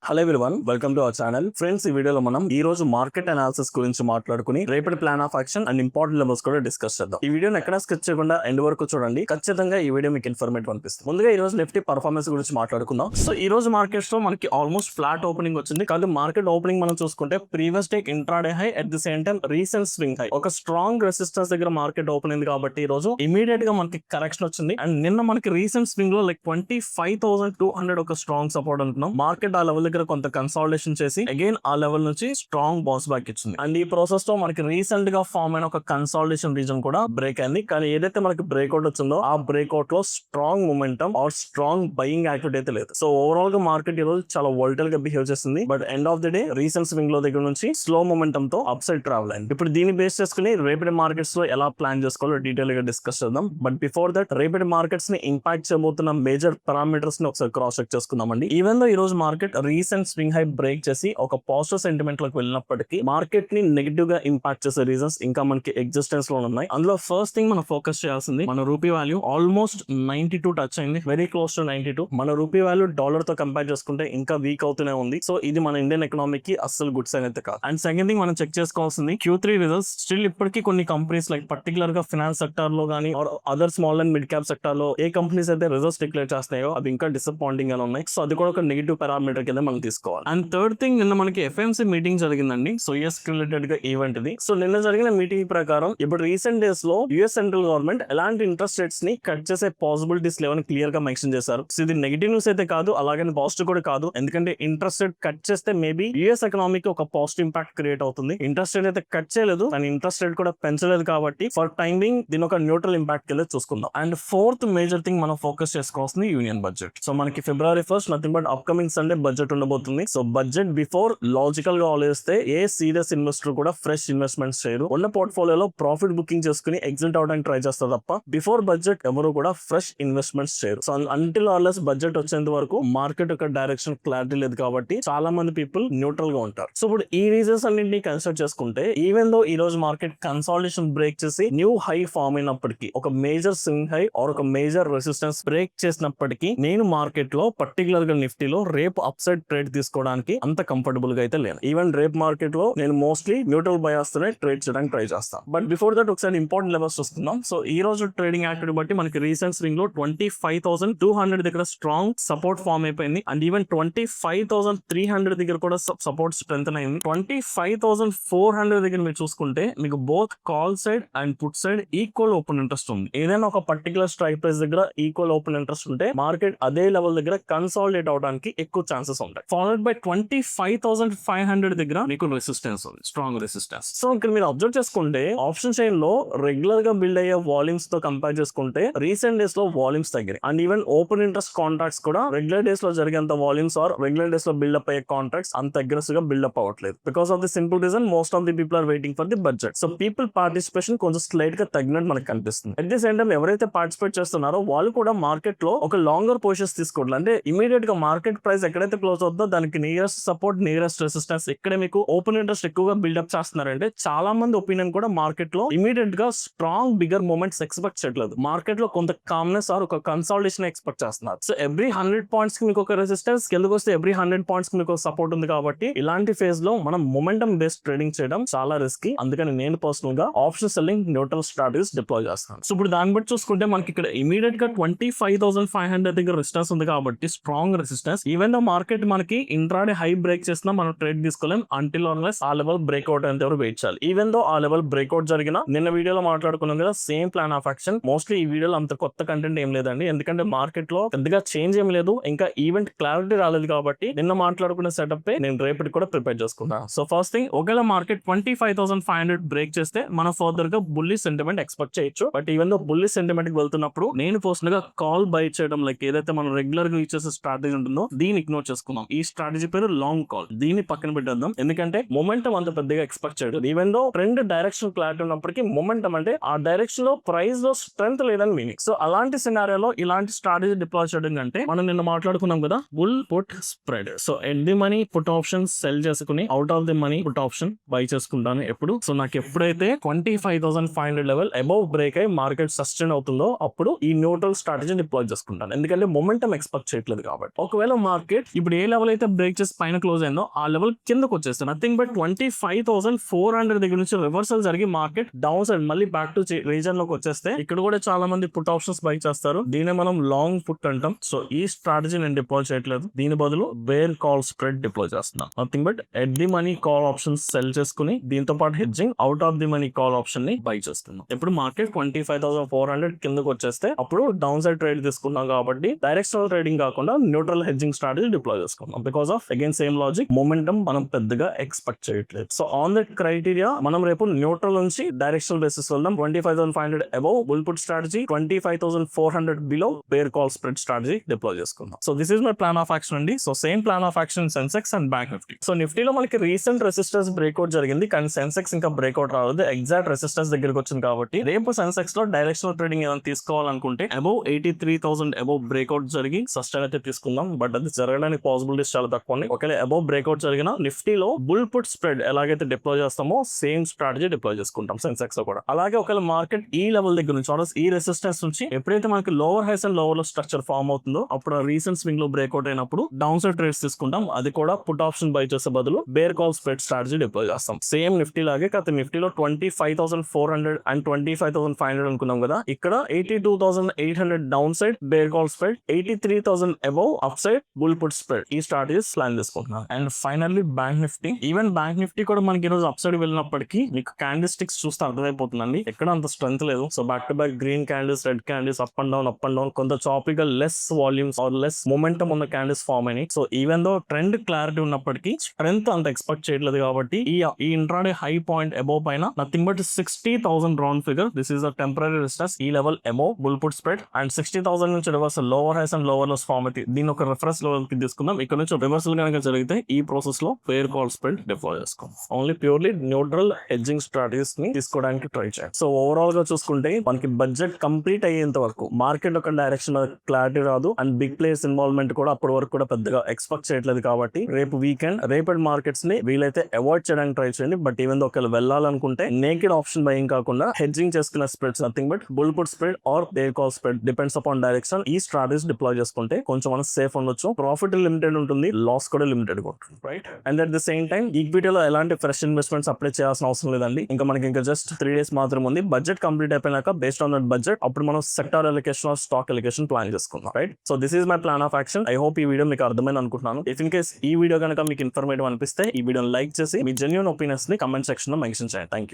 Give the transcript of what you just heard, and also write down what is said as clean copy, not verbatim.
Hello everyone, welcome to our channel. Friends, ఈ వీడియోలో మనం ఈ రోజు మార్కెట్ అనాలిసిస్ గురించి మాట్లాడుకుని రేపటి plan of action and important levels కూడా డిస్కస్ చేద్దాం. ఈ వీడియోని ఎక్కడ స్కిప్ చేయకుండా ఎండ్ వరకు చూడండి. ఖచ్చితంగా ఈ వీడియో మీకు ఇన్ఫర్మేటివ్ అనిపిస్తుంది. ముందుగా ఈ రోజు నిఫ్టీ పర్ఫార్మెన్స్ గురించి మాట్లాడుకుందాం. సో ఈ రోజు మార్కెట్స్ లో మనకి ఆల్మోస్ట్ ఫ్లాట్ ఓపెనింగ్ వచ్చింది. కానీ మార్కెట్ ఓపెనింగ్ మనం చూసుకుంటే previous day intraday high, at the same time recent swing high, ఒక స్ట్రాంగ్ రెసిస్టెన్స్ దగ్గర మార్కెట్ ఓపెన్ అయింది. కాబట్టి ఈ రోజు ఇమీడియట్ గా మనకి కరెక్షన్ వచ్చింది. అండ్ నిన్న మనకి రీసెంట్ స్వింగ్ లో లైక్ 25,200 ఒక స్ట్రాంగ్ సపోర్ట్ అనుకున్నాం. మార్కెట్ ఆ లెవెల్ దగ్గర కొంత కన్సాలిడేషన్ చేసి అగైన్ ఆ లెవెల్ నుంచి స్ట్రాంగ్ బౌన్స్ బ్యాక్ ఇచ్చింది. అండ్ ఈ ప్రాసెస్ లో మనకి రీసెంట్ గా ఫామ్ అయిన ఒక కన్సాలిడేషన్ రీజన్ కూడా బ్రేక్ అయింది. కానీ ఏదైతే మనకి బ్రేక్అవుట్ వచ్చిందో ఆ బ్రేక్అవుట్ లో strong momentum or strong buying activity అయితే లేదు. సో ఓవరాల్ గా మార్కెట్ ఈ రోజు చాలా వోల్టైల్ గా బిహేవ్ చేసింది. But end of the day recent swing లో దగ్గర నుంచి స్లో మూమెంటం తో అప్ సైడ్ ట్రావెల్ అయింది. ఇప్పుడు దీన్ని బేస్ చేసుకుని రేపటి మార్కెట్స్ లో ఎలా ప్లాన్ చేసుకోవాలో డీటెయిల్ గా డిస్కస్ చేద్దాం. బట్ బిఫోర్ దట్ రేపటి మార్కెట్స్ ని ఇంపాక్ట్ చేయబోతున్న మేజర్ పారామీటర్స్ ని ఒకసారి క్రాస్ చెక్ చేసుకుందామండి. ఈవెన్ దో ఈ రోజు market recent swing high break చేసి ఒక పాజిటివ్ సెంటిమెంట్ లోకి వెళ్ళినప్పటికీ మార్కెట్ ని నెగటివ్ గా ఇంపాక్ట్ చేసే రీజన్స్ ఇంకా మనకి ఎగ్జిస్టెన్స్ లో ఉన్నాయి. అందులో ఫస్ట్ థింగ్ మనం ఫోకస్ చేయాల్సింది మన రూపీ వాల్యూ ఆల్మోస్ట్ 92 టచ్ అయింది, వెరీ క్లోజ్ టు 92. మన రూపీ వాల్యూ డాలర్ తో కంపేర్ చేసుకుంటే ఇంకా వీక్ అవుతూనే ఉంది. సో ఇది మన ఇండియన్ ఎకనామీ కి అస్సలు గుడ్ సైన్ అయితే కాదు. అండ్ సెకండ్ థింగ్ మనం చెక్ చేసుకోవాల్సింది Q3 రిజల్ట్స్. స్టిల్ ఇప్పటికీ కొన్ని కంపెనీస్ లైక్ పర్టికులర్ గా ఫైనాన్స్ సెక్టర్ లో గానీ other small and mid cap sector లో ఏ కంపెనీస్ అయితే రిజల్ట్స్ డిక్లేర్ చేస్తున్నాయో అవి ఇంకా డిసప్పాయింటింగ్ గా ఉన్నాయి. సో అది కూడా ఒక నెగిటివ్ పారామీటర్ కింద మనం తీసుకోవాలి. అండ్ థర్డ్ థింగ్, నిన్న మనకి FMC మీటింగ్ జరిగిందండి. సో యుఎస్ రిలేటెడ్ గా ఈవెంట్ ఇది. సో నిన్న జరిగిన మీటింగ్ ప్రకారం ఇప్పుడు రీసెంట్ డేస్ లో యుఎస్ సెంట్రల్ గవర్నమెంట్ ఎలాంటి ఇంట్రెస్ట్ రేట్స్ ని కట్ చేసే పాసిబిలిటీస్ లేవని క్లియర్ గా మెన్షన్ చేశారు. సో ఇది నెగిటివ్ న్యూస్ అయితే కాదు, అలాగే పాజిటివ్ కూడా కాదు. ఎందుకంటే ఇంట్రెస్ట్ రేట్ కట్ చేస్తే మేబీ యుఎస్ ఎకనామీకి ఒక పాజిటివ్ ఇంపాక్ట్ క్రియేట్ అవుతుంది. ఇంట్రెస్ట్ రేట్ అయితే కట్ చేయలేదు, కానీ ఇంట్రెస్ట్ రేట్ కూడా పెంచలేదు. కాబట్టి ఫర్ టైమింగ్ దీని ఒక న్యూట్రల్ ఇంపాక్ట్ కింద చూసుకుందాం. అండ్ ఫోర్త్ మేజర్ థింగ్ మనం ఫోకస్ చేసుకోవాల్సింది యూనియన్ బడ్జెట్. సో మనకి February 1st nothing but upcoming Sunday budget ఉండబోతుంది. సో బడ్జెట్ బిఫోర్ లాజికల్ గా ఆలోచిస్తే ఏ సీరియస్ ఇన్వెస్టర్ కూడా ఫ్రెష్ ఇన్వెస్ట్మెంట్స్ చేయరు. ఉన్న పోర్ట్ఫోలియోలో ప్రాఫిట్ బుకింగ్ చేసుకుని ఎగ్జిట్ అవడానికి ట్రై చేస్తారు తప్ప బిఫోర్ బడ్జెట్ ఎవరు కూడా ఫ్రెష్ ఇన్వెస్ట్మెంట్స్ చేయరు. సో అంటిల్ ఆర్లెస్ బడ్జెట్ వచ్చేంత వరకు మార్కెట్ యొక్క డైరెక్షన్ క్లారిటీ లేదు. కాబట్టి చాలా మంది పీపుల్ న్యూట్రల్ గా ఉంటారు. సో ఇప్పుడు ఈ రీజన్స్ అన్నింటినీ కన్సిడర్ చేసుకుంటే ఈవెన్ దో ఈ రోజు మార్కెట్ కన్సాలిడేషన్ బ్రేక్ చేసి న్యూ హై ఫామ్ అయినప్పటికీ, ఒక మేజర్ స్వింగ్ హై ఆర్ ఒక మేజర్ రెసిస్టెన్స్ బ్రేక్ చేసినప్పటికీ నేను మార్కెట్ లో పర్టికులర్ గా నిఫ్టీలో రేపు అప్ సైడ్ ట్రేడ్ తీసుకోవడానికి అంత కంఫర్టబుల్ గా అయితే లేను. ఈవెన్ రేపు మార్కెట్ లో నేను మోస్ట్లీ న్యూట్రల్ బయాస్ తోనే ట్రేడ్ చేయడానికి ట్రై చేస్తాను. బట్ బిఫోర్ దట్ ఒకసారి ఇంపార్టెంట్ లెవెల్స్ చూస్తున్నాం. సో ఈ రోజు ట్రేడింగ్ యాక్టివిటీ బట్టి మనకి రీసెంట్ స్వింగ్ లో 25,200 దగ్గర స్ట్రాంగ్ సపోర్ట్ ఫామ్ అయిపోయింది. అండ్ ఈవెన్ 25,300 దగ్గర కూడా సపోర్ట్ స్ట్రెంత్ అయింది. 25,400 దగ్గర మీరు చూసుకుంటే మీకు both call side and put side equal open interest ఉంది. ఏదైనా ఒక పర్టికులర్ స్ట్రైక్ ప్రైస్ దగ్గర ఈక్వల్ ఓపెన్ ఇంట్రెస్ట్ ఉంటే మార్కెట్ అదే లెవెల్ దగ్గర కన్సాలిడేట్ అవడానికి ఎక్కువ ఛాన్సెస్ ఉంటాయి. ఫాలోడ్ బై 25,500 దగ్గర మీకు రెసిస్టెన్స్ ఉంది, స్ట్రాంగ్ రెసిస్టెన్స్. సో ఇక్కడ మీరు అబ్జర్వ్ చేసుకుంటే ఆప్షన్ చైన్ లో రెగ్యులర్ గా బిల్డ్ అయ్యే వాల్యూమ్స్ తో కంపేర్ చేసుకుంటే రీసెంట్ డేస్ లో వాల్యూమ్స్ తగ్గాయి. And even open interest contracts కూడా రెగ్యులర్ డేస్ లో జరిగేంత వాల్యూమ్స్ ఆర్ రెగ్యులర్ డేస్ లో బిల్డప్ అయ్యే కాంట్రాక్ట్స్ అంత అగ్రెసివ్ గా బిల్డప్ అవ్వట్లేదు. Because of the simple reason most of the people are waiting for the budget. So people participation కొంచెం slight గా తగ్గినట్టు మనకు కనిపిస్తుంది. అట్ ది సేమ్ టైం ఎవరైతే పార్టిసిపేట్ చేస్తున్నారో వాళ్ళు కూడా మార్కెట్ లో ఒక లాంగర్ పొజిషన్స్ తీసుకోవట్లేదు. అంటే ఇమీడియట్ గా మార్కెట్ ప్రైస్ ఎక్కడైతే క్లోజ్ అవుతుందో దానికి నియరెస్ట్ సపోర్ట్, నియరెస్ట్ రెసిస్టెన్స్ ఇక్కడ మీకు ఓపెన్ ఇంట్రెస్ట్ ఎక్కువగా బిల్డప్ చేస్తున్నారంటే చాలా మంది ఒపీనియన్ కూడా మార్కెట్ లో ఇమీడియట్ గా స్ట్రాంగ్ బిగర్ మూమెంట్స్ ఎక్స్పెక్ట్ చేయట్లేదు. మార్కెట్ లో కొంత కామ్నెస్ ఆర్ ఒక కన్సాలిడేషన్ ఎక్స్పెక్ట్ చేస్తున్నారు. సో ఎవ్రీ 100 పాయింట్స్ కి మీకు ఒక రెసిస్టెన్స్, కిందకు వస్తే ఎవ్రీ 100 పాయింట్స్ కి మీకు సపోర్ట్ ఉంది. కాబట్టి ఇలాంటి ఫేజ్ లో మనం మొమెంటం బేస్డ్ ట్రేడింగ్ చేయడం చాలా రిస్కీ. అందుకని నేను పర్సనల్ గా option selling, neutral strategies deploy చేస్తాను. సో ఇప్పుడు దాన్ని బట్టి చూసుకుంటే మనకి ఇక్కడ ఇమీడియట్ గా 25,500 దగ్గర రెసిస్టెన్స్ ఉంది. కాబట్టి strong resistance. Even though market మనకి ఇంట్రాడే హై బ్రేక్ చేసినా మనం ట్రేడ్ తీసుకోలేం అంటిల్ ఆన్లెస్ ఆ లెవెల్ బ్రేక్అవుట్ అయితే ఎవరు వెయిట్ చేయాలి. ఈవెన్ దో ఆ లెవెల్ బ్రేక్అవుట్ జరిగినా నిన్న వీడియోలో మాట్లాడుకున్నాం కదా same plan of action. Mostly ఈ వీడియోలో అంత కొత్త కంటెంట్ ఏం లేదండి, ఎందుకంటే మార్కెట్ లో పెద్దగా చేంజ్ ఏం లేదు, ఇంకా ఈవెంట్ క్లారిటీ రాలేదు. కాబట్టి నిన్న మాట్లాడుకున్న సెటప్ నేను రేపటి కూడా ప్రిపేర్ చేసుకున్నాను. సో ఫస్ట్ థింగ్, ఒకవేళ మార్కెట్ 25,500 బ్రేక్ చేస్తే మనం ఫర్దర్ గా బుల్లి సెంటిమెంట్ ఎక్స్పెక్ట్ చేయొచ్చు. బట్ ఈవెన్ దో బుల్లి సెంటిమెంట్ కి వెళ్తున్నప్పుడు నేను పర్సనల్ గా కాల్ బై చేయడం లైక్ ఏదైతే మనం రెగ్యులర్ గా యూజ్ చేసే స్ట్రాటజీ ఉంటుందో దీన్ని ఇగ్నోర్ చేసుకుందాం. ఈ స్ట్రాటజీ పేరు లాంగ్ కాల్. దీన్ని పక్కన పెట్టేద్దాం, ఎందుకంటే మొమెంటం అంత పెద్దగా ఎక్స్పెక్ట్ చేయడం. Even though trend direction clarity ఉన్నప్పటికీ మొమెంటం అంటే ఆ డైరెక్షన్ లో ప్రైస్ లో స్ట్రెంత్ లేదని మీనింగ్. సో అలాంటి సినారియోలో ఇలాంటి స్ట్రాటజీ డిప్లాయ్ చేయడం కంటే మనం నిన్న మాట్లాడుకున్నాం కదా bull put spread. So at the money put option sell చేసుకుని out of the money put option buy చేసుకుంటాను ఎప్పుడు. సో నాకు ఎప్పుడైతే 25,500 లెవెల్ అబౌవ్ బ్రేక్ అయ్యి మార్కెట్ సస్టైన్ అవుతుందో అప్పుడు ఈ న్యూట్రల్ స్ట్రాటజీ డిప్లాయ్ చేసుకుంటాను. ఎందుకంటే మొమెంటం ఎక్స్పెక్ట్ చేయట్లేదు కాబట్టి. ఒకవేళ మార్కెట్ ఇప్పుడు ఏ లెవెల్ అయితే బ్రేక్ చేసి పైన క్లోజ్ అయిందో ఆ లెవెల్ కిందకు వచ్చేస్తే నథింగ్ బట్ 25,400 దగ్గర నుంచి రివర్సల్ జరిగి మార్కెట్ డౌన్ సైడ్ మళ్ళీ బ్యాక్ టు రీజన్ లోకి వచ్చేస్తే ఇక్కడ కూడా చాలా మంది పుట్ ఆప్షన్స్ బై చేస్తారు. దీన్ని మనం లాంగ్ పుట్ అంటాం. సో ఈ స్ట్రాటజీ నేను డిప్లాయ్ చేయట్లేదు. దీని బదులు బేర్ కాల్ స్ప్రెడ్ డిప్లాయ్ చేస్తున్నాను. Nothing but at the money call options cell చేసుకుని దీంతో పాటు hedging out of the money call option ని బై చేస్తున్నాం. ఇప్పుడు మార్కెట్ 25,400 కిందకు వచ్చేస్తే అప్పుడు డౌన్ సైడ్ ట్రేడ్ తీసుకున్నాం కాబట్టి డైరెక్షనల్ ట్రేడింగ్ కాకుండా న్యూట్రల్ హెడ్జింగ్ స్ట్రాటజీ డిప్లాయ్ చేసుకున్నాం. Because of again same logic momentum మనం పెద్దగా ఎక్స్పెక్ట్ చేయట్లేదు. సో ఆన్ దట్ క్రైటీరియా మనం రేపు న్యూట్రల్ నుంచి డైరెక్షనల్ బేసిస్ వెళ్దాం. 25,500 above bull put strategy, 25,400 below bear call spread strategy deploy చేసుకుందాం. So this is my plan of action అండి. So same plan of action Sensex and Bank Nifty. So నిఫ్టీలో మనకి recent resistance breakout జరిగింది కానీ సెన్సెక్స్ ఇంకా breakout రాలేదు. Exact resistance దగ్గరికి వచ్చింది కాబట్టి రేపు సెన్సెక్స్ లో డైరెక్షనల్ ట్రేడింగ్ ఏమైనా తీసుకోవాలనుకుంటే అబౌవ్ 83,000 అబౌవ్ బ్రేక్అవుట్ జరిగి సస్టైన్ అయితే తీసుకుందాం. బట్ అది జరగడానికి పాసిబిలిటీస్ చాలా తక్కువ ఉన్నాయి. ఒకవేళ అబౌవ్ బ్రేక్అవుట్ జరిగిన నిఫ్టీలో బుల్ పుట్ స్ప్రెడ్ ఎలాగైతే డిప్లాయ్ చేస్తామో సేమ్ స్ట్రాటజీ డిప్లాయ్ చేసుకుంటాం సెన్సెక్స్ లో కూడా. అలాగే ఒకవేళ మార్కెట్ ఈ లెవెల్ దగ్గర నుంచి ఈ రెసిస్టెన్స్ నుంచి ఎప్పుడైతే మనకి lower highs and lower low structure form అవుతుందో అప్పుడు రీసెంట్ స్వింగ్ లో బ్రేక్అవుట్ అయినప్పుడు డౌన్ సైడ్ ట్రేడ్స్ తీసుకుంటాం. అది కూడా పుట్ ఆప్షన్ బై చేసే బదులు bear call spread strategy deploy చేస్తాం. సేమ్ నిఫ్టీ లాగే కాకపోతే నిఫ్టీలో 25,400 అండ్ 25,500 అనుకున్నాం కదా. ఇక్కడ 82,800 down side bear call spread, 83,000 above up side bull put spread. ఈ స్ట్రాటజీస్ ప్లాన్ చేసుకుంటున్నాం. And finally bank Nifty. Even bank Nifty కూడా మనకి ఈ రోజు అప్ సైడ్ వెళ్ళినప్పటికీ మీకు క్యాండిల్ స్టిక్స్ చూస్తే అర్థమైపోతుందండి ఎక్కడ అంత స్ట్రెంత్ లేదు. So back to back green candles, red candles, up and down కొంత చాపీగా less volumes or less momentum ఉన్న క్యాండిల్స్ ఫామ్ అయినాయి. So even though trend clarity ఉన్నప్పటికీ స్ట్రెంత్ అంత ఎక్స్పెక్ట్ చేయట్లేదు కాబట్టి ఈ ఇంట్రాడే హై పాయింట్ అబౌవ్ పైన nothing but 60,000 round figure. This is a temporary resistance. ఈ level above bull put spread and 60,000 నుంచి reversal lower highs and lower lows form అయితే దీని ఒక రిఫరెన్స్ లెవెల్ కి తీసుకుందాం. ఇక్కడ నుంచి రివర్సల్ కనుక జరిగితే ఈ ప్రాసెస్ లో బేర్ కాల్ స్ప్రెడ్ డిప్లాయ్ చేసుకోం. Only purely neutral hedging strategies ని తీసుకోవడానికి ట్రై చేయాలి. సో ఓవరాల్ గా చూసుకుంటే మనకి బడ్జెట్ కంప్లీట్ అయ్యేంత వరకు మార్కెట్ ఒక డైరెక్షన్ క్లారిటీ రాదు అండ్ బిగ్ ప్లేయర్స్ ఇన్వాల్వ్మెంట్ కూడా అప్పటి వరకు కూడా పెద్దగా ఎక్స్పెక్ట్ చేయట్లేదు కాబట్టి రేపు వీకెండ్ రేపటి మార్కెట్స్ ని వీలైతే అవాయిడ్ చేయడానికి ట్రై చేయండి. బట్ ఈవెన్ ఒకవేళ వెళ్ళాలనుకుంటే నేకెడ్ ఆప్షన్ బయింగ్ కాకుండా హెడ్జింగ్ చేసుకున్న spreads nothing but bull put spread or bear call spread depends upon direction. ఈ స్ట్రాటజీస్ డిప్లాయ్ చేసుకుంటే కొంచెం మనం సేఫ్ ఉండొచ్చు. ప్రాఫిట్ లిమిటెడ్ ఉంటుంది, లాస్ కూడా లిమిటెడ్ ఉంటుంది, right? And at the same time ఈక్విటీలో ఎలాంటి ఫ్రెష్ ఇన్వెస్ట్మెంట్స్ అప్లై చేయాల్సిన అవసరం లేదండి. ఇంకా మనకి ఇంకా జస్ట్ 3 days మాత్రం ఉంది. బడ్జెట్ కంప్లీట్ అయిపోయినాక బేస్డ్ ఆన్ దట్ బడ్జెట్ అప్పుడు మనం sector allocation or stock allocation plan చేసుకుందాం, right? So this is my plan of action. I hope ఈ వీడియో మీకు అర్థమైంది అనుకుంటున్నాను. ఇఫ్ ఇన్ కేస్ ఈ వీడియో కనుక మీకు ఇన్ఫర్మేటివ్ అనిపిస్తే ఈ వీడియోని లైక్ చేసి మీ జెన్యూన్ ఒపీనియన్స్ ని కమెంట్ సెక్షన్ లో మెన్షన్ చేయండి. Thank you.